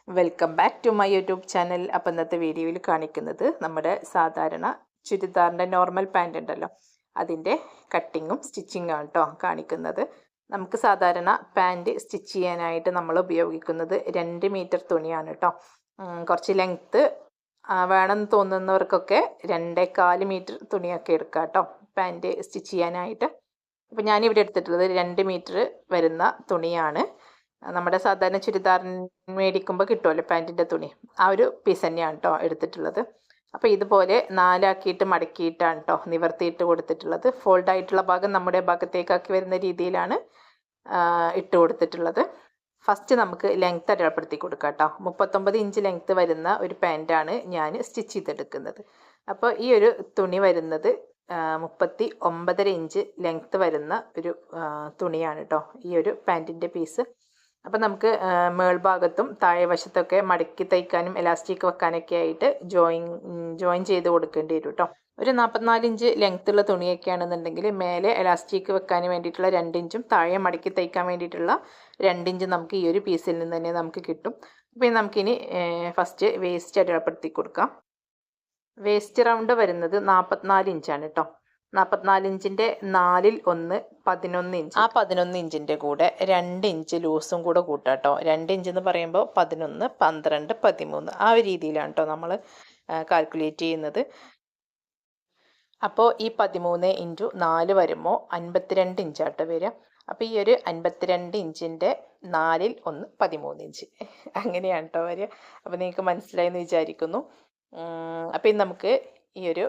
Welcome back to my YouTube channel. അപ്പം ഇന്നത്തെ വീഡിയോയിൽ കാണിക്കുന്നത് നമ്മുടെ സാധാരണ ചുരിദാറിൻ്റെ നോർമൽ പാൻറ് ഉണ്ടല്ലോ, അതിൻ്റെ കട്ടിങ്ങും സ്റ്റിച്ചിങ്ങും ആണ് കേട്ടോ കാണിക്കുന്നത്. നമുക്ക് സാധാരണ പാൻറ് സ്റ്റിച്ച് ചെയ്യാനായിട്ട് നമ്മൾ ഉപയോഗിക്കുന്നത് 2 മീറ്റർ തുണിയാണ് കേട്ടോ. കുറച്ച് ലെങ്ത്ത് വേണമെന്ന് തോന്നുന്നവർക്കൊക്കെ 2.25 മീറ്റർ തുണിയൊക്കെ എടുക്കാം കേട്ടോ പാൻറ് സ്റ്റിച്ച് ചെയ്യാനായിട്ട്. അപ്പം ഞാനിവിടെ എടുത്തിട്ടുള്ളത് 2 മീറ്റർ വരുന്ന തുണിയാണ്. നമ്മുടെ സാധാരണ ചുരിദാറിന് മേടിക്കുമ്പോൾ കിട്ടുമല്ലോ പാൻറ്റിൻ്റെ തുണി, ആ ഒരു പീസ് തന്നെയാണ് കേട്ടോ എടുത്തിട്ടുള്ളത്. അപ്പോൾ ഇതുപോലെ 4 ആക്കിയിട്ട് മടക്കിയിട്ടാണ് കേട്ടോ നിവർത്തിയിട്ട് കൊടുത്തിട്ടുള്ളത്. ഫോൾഡ് ആയിട്ടുള്ള ഭാഗം നമ്മുടെ ഭാഗത്തേക്കാക്കി വരുന്ന രീതിയിലാണ് ഇട്ട് കൊടുത്തിട്ടുള്ളത്. ഫസ്റ്റ് നമുക്ക് ലെങ്ത്ത് അടയാളപ്പെടുത്തി കൊടുക്കാം കേട്ടോ. 39 ഇഞ്ച് ലെങ്ത്ത് വരുന്ന ഒരു പാൻറ്റാണ് ഞാൻ സ്റ്റിച്ച് ചെയ്തെടുക്കുന്നത്. അപ്പോൾ ഈ ഒരു തുണി വരുന്നത് 39.5 ഇഞ്ച് ലെങ്ത്ത് വരുന്ന ഒരു തുണിയാണ് കേട്ടോ ഈ ഒരു പാൻറ്റിൻ്റെ പീസ്. അപ്പം നമുക്ക് മേൾഭാഗത്തും താഴെ വശത്തൊക്കെ മടക്കി തയ്ക്കാനും എലാസ്റ്റിക് വെക്കാനൊക്കെ ആയിട്ട് ജോയിൻ ചെയ്ത് കൊടുക്കേണ്ടി വരും കേട്ടോ. ഒരു 44 ഇഞ്ച് ലെങ്ത്തുള്ള തുണിയൊക്കെയാണെന്നുണ്ടെങ്കിൽ മേലെ എലാസ്റ്റിക് വെക്കാൻ വേണ്ടിയിട്ടുള്ള 2 ഇഞ്ചും താഴെ മടക്കി തയ്ക്കാൻ വേണ്ടിയിട്ടുള്ള 2 ഇഞ്ചും നമുക്ക് ഈ ഒരു പീസിൽ നിന്ന് തന്നെ നമുക്ക് കിട്ടും. അപ്പോൾ നമുക്കിനി ഫസ്റ്റ് വേസ്റ്റ് അടയാളപ്പെടുത്തി കൊടുക്കാം. വേസ്റ്റ് റൗണ്ട് വരുന്നത് 44 ഇഞ്ചാണ് കേട്ടോ. 44 ഇഞ്ചിൻ്റെ 1/4 11 ഇഞ്ച്. ആ 11 ഇഞ്ചിൻ്റെ കൂടെ 2 ഇഞ്ച് ലൂസും കൂടെ കൂട്ടാം കേട്ടോ. 2 ഇഞ്ച് എന്ന് പറയുമ്പോൾ 11, 12, 13 ആ ഒരു രീതിയിലാണ് കേട്ടോ നമ്മൾ കാൽക്കുലേറ്റ് ചെയ്യുന്നത്. അപ്പോൾ ഈ 13 × 4 വരുമ്പോൾ 52 ഇഞ്ചാട്ടോ വരിക. അപ്പോൾ ഈ ഒരു 52 ഇഞ്ചിൻ്റെ 1/4 13 ഇഞ്ച് അങ്ങനെയാണ് കേട്ടോ വരിക. അപ്പോൾ നിങ്ങൾക്ക് മനസ്സിലായെന്ന് വിചാരിക്കുന്നു. അപ്പോൾ ഇനി നമുക്ക് ഈ ഒരു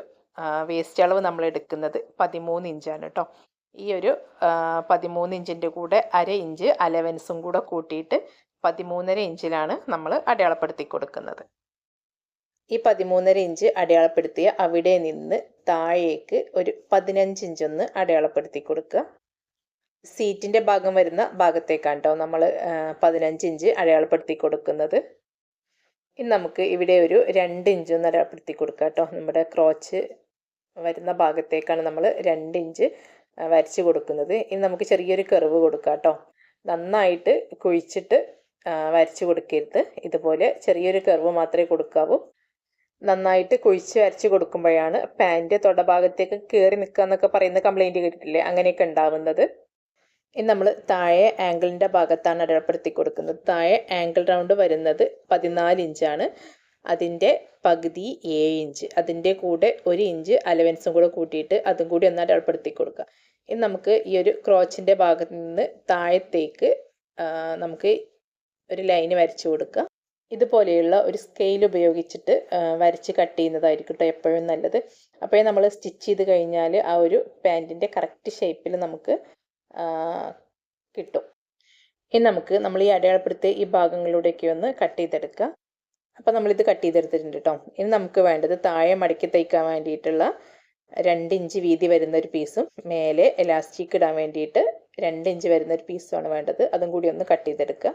വേസ്റ്റ് അളവ് നമ്മൾ എടുക്കുന്നത് 13 ഇഞ്ചാണ് കേട്ടോ. ഈ ഒരു 13 ഇഞ്ചിൻ്റെ കൂടെ 1/2 ഇഞ്ച് അലവൻസും കൂടെ കൂട്ടിയിട്ട് 13.5 ഇഞ്ചിലാണ് നമ്മൾ അടയാളപ്പെടുത്തി കൊടുക്കുന്നത്. ഈ 13.5 ഇഞ്ച് അടയാളപ്പെടുത്തിയ അവിടെ നിന്ന് താഴേക്ക് ഒരു 15 ഇഞ്ചൊന്ന് അടയാളപ്പെടുത്തി കൊടുക്കുക. സീറ്റിൻ്റെ ഭാഗം വരുന്ന ഭാഗത്തേക്കാണ് കേട്ടോ നമ്മൾ 15 ഇഞ്ച് അടയാളപ്പെടുത്തി കൊടുക്കുന്നത്. ഇനി നമുക്ക് ഇവിടെ ഒരു 2 ഇഞ്ചൊന്ന് അടയാളപ്പെടുത്തി കൊടുക്കുക കേട്ടോ. നമ്മുടെ ക്രോച്ച് വരുന്ന ഭാഗത്തേക്കാണ് നമ്മൾ 2 ഇഞ്ച് വരച്ച് കൊടുക്കുന്നത്. ഇനി നമുക്ക് ചെറിയൊരു കർവ് കൊടുക്കാം കേട്ടോ. നന്നായിട്ട് കുഴിച്ചിട്ട് വരച്ച് കൊടുക്കരുത്. ഇതുപോലെ ചെറിയൊരു കർവ് മാത്രമേ കൊടുക്കാവൂ. നന്നായിട്ട് കുഴിച്ച് വരച്ച് കൊടുക്കുമ്പോഴാണ് പാൻറ് തൊടഭാഗത്തേക്ക് കയറി നിൽക്കുക എന്നൊക്കെ പറയുന്ന കംപ്ലൈൻറ്റ് കേട്ടിട്ടില്ലേ, അങ്ങനെയൊക്കെ ഉണ്ടാവുന്നത്. ഇനി നമ്മൾ താഴെ ആംഗിളിൻ്റെ ഭാഗത്താണ് അടയാളപ്പെടുത്തി കൊടുക്കുന്നത്. താഴെ ആംഗിൾ റൗണ്ട് വരുന്നത് 14 ഇഞ്ചാണ്. അതിൻ്റെ പകുതി 7 ഇഞ്ച്. അതിൻ്റെ കൂടെ 1 ഇഞ്ച് അലവൻസും കൂടെ കൂട്ടിയിട്ട് അതും കൂടി ഒന്ന് അടയാളപ്പെടുത്തി കൊടുക്കുക. ഇനി നമുക്ക് ഈ ഒരു ക്രോച്ചിൻ്റെ ഭാഗത്ത് നിന്ന് താഴത്തേക്ക് നമുക്ക് ഒരു ലൈന് വരച്ച് കൊടുക്കുക. ഇതുപോലെയുള്ള ഒരു സ്കെയിൽ ഉപയോഗിച്ചിട്ട് വരച്ച് കട്ട് ചെയ്യുന്നതായിരിക്കും കേട്ടോ എപ്പോഴും നല്ലത്. അപ്പോൾ നമ്മൾ സ്റ്റിച്ച് ചെയ്ത് കഴിഞ്ഞാൽ ആ ഒരു പാൻറ്റിൻ്റെ കറക്റ്റ് ഷേപ്പിൽ നമുക്ക് കിട്ടും. ഇനി നമുക്ക് നമ്മൾ ഈ അടയാളപ്പെടുത്തിയ ഈ ഭാഗങ്ങളിലൂടെയൊക്കെ ഒന്ന് കട്ട് ചെയ്തെടുക്കുക. അപ്പോൾ നമ്മളിത് കട്ട് ചെയ്തെടുത്തിട്ടുണ്ട് കേട്ടോ. ഇനി നമുക്ക് വേണ്ടത് താഴെ മടക്കി തയ്ക്കാൻ വേണ്ടിയിട്ടുള്ള 2 ഇഞ്ച് വീതി വരുന്ന ഒരു പീസും മേലെ എലാസ്റ്റിക് ഇടാൻ വേണ്ടിയിട്ട് 2 ഇഞ്ച് വരുന്ന ഒരു പീസുമാണ് വേണ്ടത്. അതും കൂടി ഒന്ന് കട്ട് ചെയ്തെടുക്കുക.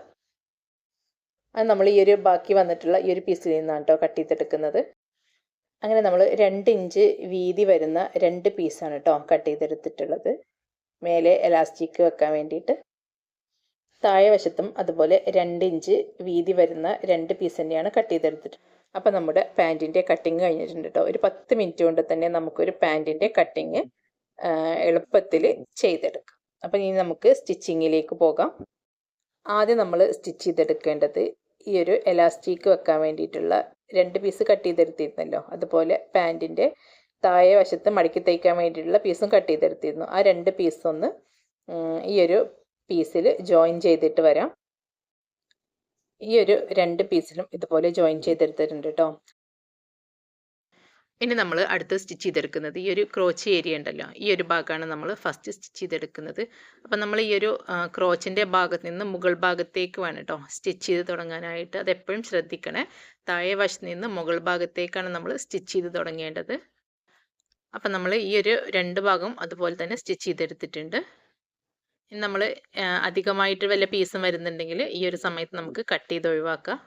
അത് നമ്മൾ ഈ ഒരു ബാക്കി വന്നിട്ടുള്ള ഈ ഒരു പീസിൽ നിന്നാണ് കേട്ടോ കട്ട് ചെയ്തെടുക്കുന്നത്. അങ്ങനെ നമ്മൾ 2 ഇഞ്ച് വീതി വരുന്ന 2 പീസാണ് കേട്ടോ കട്ട് ചെയ്തെടുത്തിട്ടുള്ളത്. മേലെ എലാസ്റ്റിക് വെക്കാൻ വേണ്ടിയിട്ട് താഴെ വശത്തും അതുപോലെ 2 ഇഞ്ച് വീതി വരുന്ന 2 പീസ് തന്നെയാണ് കട്ട് ചെയ്തെടുത്തിട്ട്. അപ്പോൾ നമ്മുടെ പാൻറ്റിൻ്റെ കട്ടിങ് കഴിഞ്ഞിട്ടുണ്ട് കേട്ടോ. ഒരു 10 മിനിറ്റ് കൊണ്ട് തന്നെ നമുക്കൊരു പാൻറ്റിൻ്റെ കട്ടിങ് എളുപ്പത്തിൽ ചെയ്തെടുക്കാം. അപ്പോൾ ഇനി നമുക്ക് സ്റ്റിച്ചിങ്ങിലേക്ക് പോകാം. ആദ്യം നമ്മൾ സ്റ്റിച്ച് ചെയ്തെടുക്കേണ്ടത് ഈ ഒരു എലാസ്റ്റിക് വെക്കാൻ വേണ്ടിയിട്ടുള്ള 2 പീസ് കട്ട് ചെയ്തെടുത്തിരുന്നല്ലോ, അതുപോലെ പാൻറ്റിൻ്റെ താഴെ വശത്ത് മടക്കി തയ്ക്കാൻ വേണ്ടിയിട്ടുള്ള പീസും കട്ട് ചെയ്തെടുത്തിരുന്നു. ആ 2 പീസൊന്ന് ഈ ഒരു പീസിൽ ജോയിൻ ചെയ്തിട്ട് വരാം. ഈ ഒരു 2 പീസിലും ഇതുപോലെ ജോയിൻ ചെയ്തെടുത്തിട്ടുണ്ട് കേട്ടോ. ഇനി നമ്മൾ അടുത്ത് സ്റ്റിച്ച് ചെയ്തെടുക്കുന്നത് ഈ ഒരു ക്രോച്ച് ഏരിയ ഉണ്ടല്ലോ, ഈ ഒരു ഭാഗമാണ് നമ്മൾ ഫസ്റ്റ് സ്റ്റിച്ച് ചെയ്തെടുക്കുന്നത്. അപ്പം നമ്മൾ ഈ ഒരു ക്രോച്ചിൻ്റെ ഭാഗത്ത് നിന്ന് മുകൾ ഭാഗത്തേക്ക് വേണം കേട്ടോ സ്റ്റിച്ച് ചെയ്ത് തുടങ്ങാനായിട്ട്. അതെപ്പോഴും ശ്രദ്ധിക്കണേ. താഴെ വശത്ത് നിന്ന് മുകൾ ഭാഗത്തേക്കാണ് നമ്മൾ സ്റ്റിച്ച് ചെയ്ത് തുടങ്ങേണ്ടത്. അപ്പം നമ്മൾ ഈ ഒരു 2 ഭാഗം അതുപോലെ തന്നെ സ്റ്റിച്ച് ചെയ്തെടുത്തിട്ടുണ്ട്. ഇനി നമ്മൾ അധികമായിട്ട് വല്ല പീസും വരുന്നുണ്ടെങ്കിൽ ഈ ഒരു സമയത്ത് നമുക്ക് കട്ട് ചെയ്ത് ഒഴിവാക്കാം.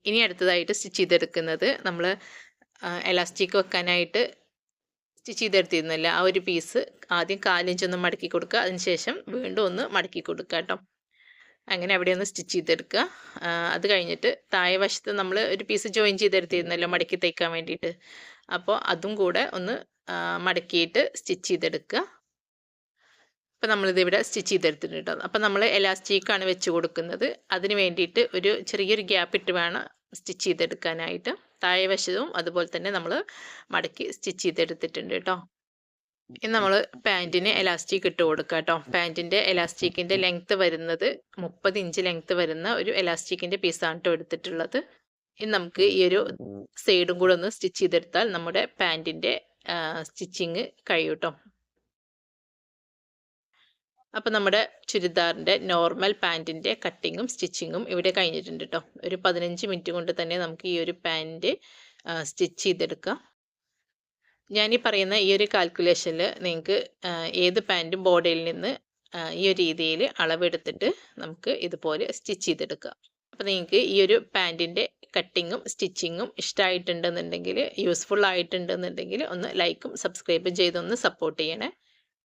ഇനി അടുത്തതായിട്ട് സ്റ്റിച്ച് ചെയ്തെടുക്കുന്നത് നമ്മൾ എലാസ്റ്റിക് വെക്കാനായിട്ട് സ്റ്റിച്ച് ചെയ്തെടുത്തിരുന്നില്ല, ആ ഒരു പീസ് ആദ്യം 4 ഇഞ്ചൊന്ന് മടക്കി കൊടുക്കുക. അതിനുശേഷം വീണ്ടും ഒന്ന് മടക്കി കൊടുക്കുക കേട്ടോ. അങ്ങനെ അവിടെ ഒന്ന് സ്റ്റിച്ച് ചെയ്തെടുക്കുക. അത് കഴിഞ്ഞിട്ട് താഴെ വശത്ത് നമ്മൾ ഒരു പീസ് ജോയിൻ ചെയ്തെടുത്തിരുന്നല്ലോ മടക്കി തയ്ക്കാൻ വേണ്ടിയിട്ട്. അപ്പോൾ അതും കൂടെ ഒന്ന് മടക്കിയിട്ട് സ്റ്റിച്ച് ചെയ്തെടുക്കുക. അപ്പോൾ നമ്മളിതിവിടെ സ്റ്റിച്ച് ചെയ്തെടുത്തിട്ടുണ്ട് കേട്ടോ. അപ്പോൾ നമ്മൾ എലാസ്റ്റിക്കാണ് വെച്ച് കൊടുക്കുന്നത്. അതിന് വേണ്ടിയിട്ട് ഒരു ചെറിയൊരു ഗ്യാപ്പ് ഇട്ട് വേണം സ്റ്റിച്ച് ചെയ്തെടുക്കാനായിട്ട്. താഴെ വശവും അതുപോലെ തന്നെ നമ്മൾ മടക്കി സ്റ്റിച്ച് ചെയ്തെടുത്തിട്ടുണ്ട് കേട്ടോ. ഇനി നമ്മൾ പാൻറ്റിന് എലാസ്റ്റിക് ഇട്ട് കൊടുക്കുക കേട്ടോ. പാൻറ്റിൻ്റെ എലാസ്റ്റിക്കിൻ്റെ ലെങ്ത്ത് വരുന്നത് 30 ഇഞ്ച് ലെങ്ത്ത് വരുന്ന ഒരു എലാസ്റ്റിക്കിൻ്റെ പീസാണ് കേട്ടോ എടുത്തിട്ടുള്ളത്. ഇനി നമുക്ക് ഈ ഒരു സൈഡും കൂടെ ഒന്ന് സ്റ്റിച്ച് ചെയ്തെടുത്താൽ നമ്മുടെ പാൻറ്റിൻ്റെ സ്റ്റിച്ചിങ് കഴിയും കേട്ടോ. അപ്പോൾ നമ്മുടെ ചുരിദാറിൻ്റെ നോർമൽ പാൻറ്റിൻ്റെ കട്ടിങ്ങും സ്റ്റിച്ചിങ്ങും ഇവിടെ കഴിഞ്ഞിട്ടുണ്ട് കേട്ടോ. ഒരു 15 മിനിറ്റ് കൊണ്ട് തന്നെ നമുക്ക് ഈ ഒരു പാൻറ്റ് സ്റ്റിച്ച് ചെയ്തെടുക്കാം. ഞാനീ പറയുന്ന ഈ ഒരു കാൽക്കുലേഷനിൽ നിങ്ങൾക്ക് ഏത് പാൻറ്റും ബോഡിയിൽ നിന്ന് ഈ ഒരു രീതിയിൽ അളവെടുത്തിട്ട് നമുക്ക് ഇതുപോലെ സ്റ്റിച്ച് ചെയ്തെടുക്കാം. അപ്പോൾ നിങ്ങൾക്ക് ഈ ഒരു പാൻറ്റിൻ്റെ കട്ടിങ്ങും സ്റ്റിച്ചിങ്ങും ഇഷ്ടമായിട്ടുണ്ടെന്നുണ്ടെങ്കിൽ, യൂസ്ഫുൾ ആയിട്ടുണ്ടെന്നുണ്ടെങ്കിൽ ഒന്ന് ലൈക്കും സബ്സ്ക്രൈബും ചെയ്തൊന്ന് സപ്പോർട്ട് ചെയ്യണേ.